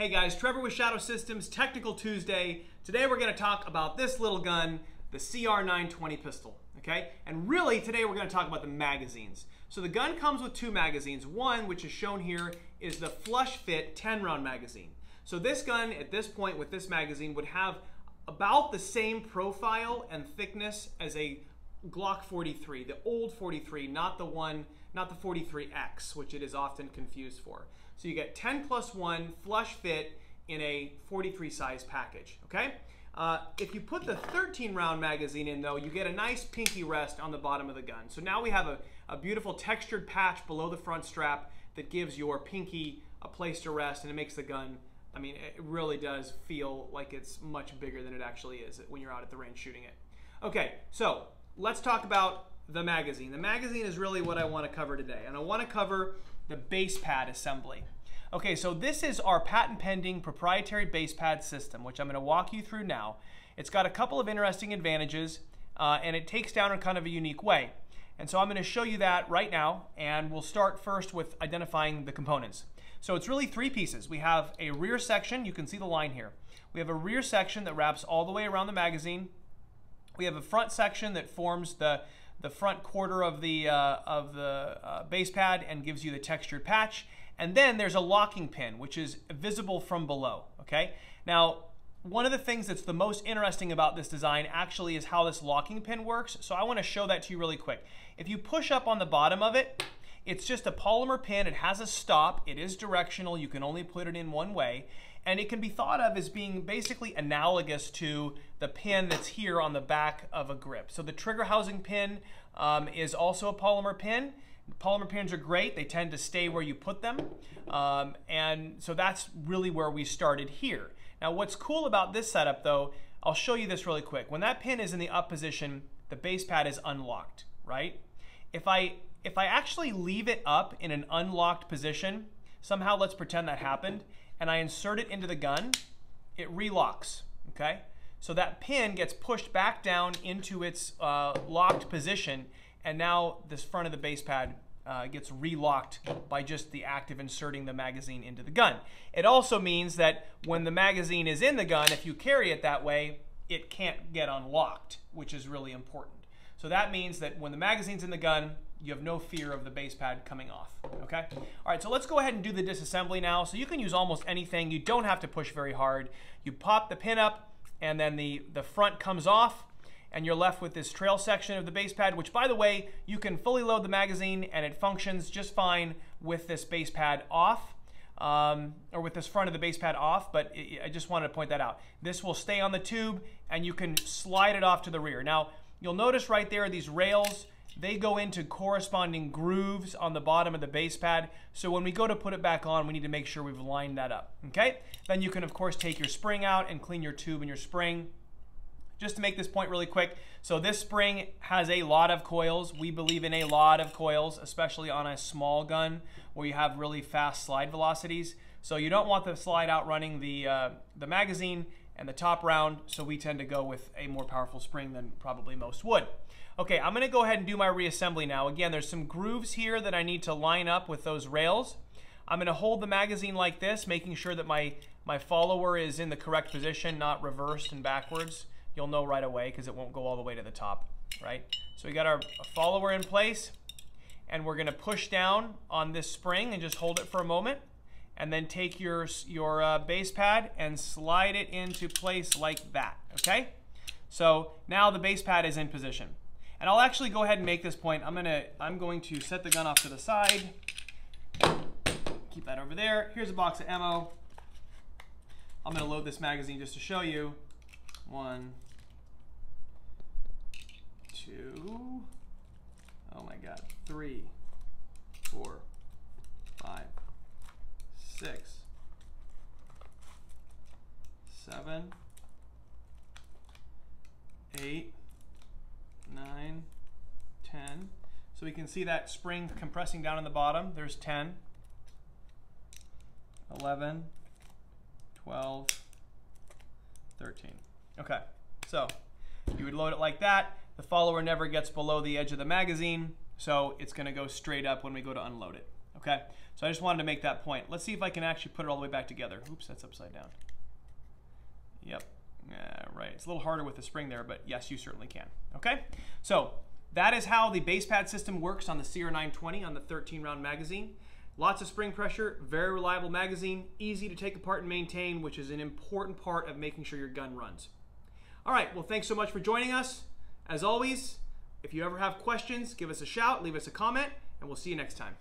Hey guys, Trevor with Shadow Systems, Technical Tuesday. Today we're going to talk about this little gun, the CR920 pistol, okay? And really today we're going to talk about the magazines. So the gun comes with two magazines. One, which is shown here, is the flush fit 10-round magazine. So this gun at this point with this magazine would have about the same profile and thickness as a Glock 43, the old 43, not the 43X, which it is often confused for. So you get 10+1 flush fit in a 43 size package, okay? If you put the 13-round magazine in though, you get a nice pinky rest on the bottom of the gun. So now we have a beautiful textured patch below the front strap that gives your pinky a place to rest, and it makes the gun, I mean, it really does feel like it's much bigger than it actually is when you're out at the range shooting it. Okay, so let's talk about the magazine. The magazine is really what I want to cover today, and I want to cover the base pad assembly. Okay, so this is our patent pending proprietary base pad system, which I'm going to walk you through now. It's got a couple of interesting advantages, and it takes down in kind of a unique way. And so I'm going to show you that right now, and we'll start first with identifying the components. So it's really three pieces. We have a rear section, you can see the line here. We have a rear section that wraps all the way around the magazine. We have a front section that forms the front quarter of the base pad and gives you the textured patch. And then there's a locking pin, which is visible from below, okay? Now, one of the things that's the most interesting about this design actually is how this locking pin works. So I want to show that to you really quick. If you push up on the bottom of it, it's just a polymer pin. It has a stop. It is directional. You can only put it in one way. And it can be thought of as being basically analogous to the pin that's here on the back of a grip. So the trigger housing pin is also a polymer pin. Polymer pins are great. They tend to stay where you put them. And so that's really where we started here. Now what's cool about this setup though, I'll show you this really quick. When that pin is in the up position, the base pad is unlocked, right? If I actually leave it up in an unlocked position, somehow let's pretend that happened, and I insert it into the gun, it relocks, okay? So that pin gets pushed back down into its locked position, and now this front of the base pad gets relocked by just the act of inserting the magazine into the gun. It also means that when the magazine is in the gun, if you carry it that way, it can't get unlocked, which is really important. So that means that when the magazine's in the gun, you have no fear of the base pad coming off, okay? All right, so let's go ahead and do the disassembly now. So you can use almost anything. You don't have to push very hard. You pop the pin up, and then the front comes off, and you're left with this trail section of the base pad, which, by the way, you can fully load the magazine, and it functions just fine with this base pad off, or with this front of the base pad off, but I just wanted to point that out. This will stay on the tube, and you can slide it off to the rear. Now, you'll notice right there these rails, they go into corresponding grooves on the bottom of the base pad. So when we go to put it back on, we need to make sure we've lined that up, okay? Then you can, of course, take your spring out and clean your tube and your spring. Just to make this point really quick, so this spring has a lot of coils. We believe in a lot of coils, especially on a small gun where you have really fast slide velocities. So you don't want the slide outrunning the magazine and the top round, so we tend to go with a more powerful spring than probably most would. Okay, I'm going to go ahead and do my reassembly now. Again, there's some grooves here that I need to line up with those rails. I'm going to hold the magazine like this, making sure that my follower is in the correct position, not reversed and backwards. You'll know right away because it won't go all the way to the top, right? So we got our follower in place, and we're going to push down on this spring and just hold it for a moment, and then take your base pad and slide it into place like that, okay? So now the base pad is in position. And I'll actually go ahead and make this point. I'm going to set the gun off to the side. Keep that over there. Here's a box of ammo. I'm going to load this magazine just to show you. 1, 2, oh my God, 3, 4, 5, 6, 7, 8, 9, 10. So we can see that spring compressing down in the bottom. There's 10, 11, 12, 13. Okay, so you would load it like that. The follower never gets below the edge of the magazine, so it's going to go straight up when we go to unload it. Okay, so I just wanted to make that point. Let's see if I can actually put it all the way back together. Oops, that's upside down. Yep, right. It's a little harder with the spring there, but yes, you certainly can. Okay, so that is how the base pad system works on the CR920 on the 13-round magazine. Lots of spring pressure, very reliable magazine, easy to take apart and maintain, which is an important part of making sure your gun runs. All right, well, thanks so much for joining us. As always, if you ever have questions, give us a shout, leave us a comment, and we'll see you next time.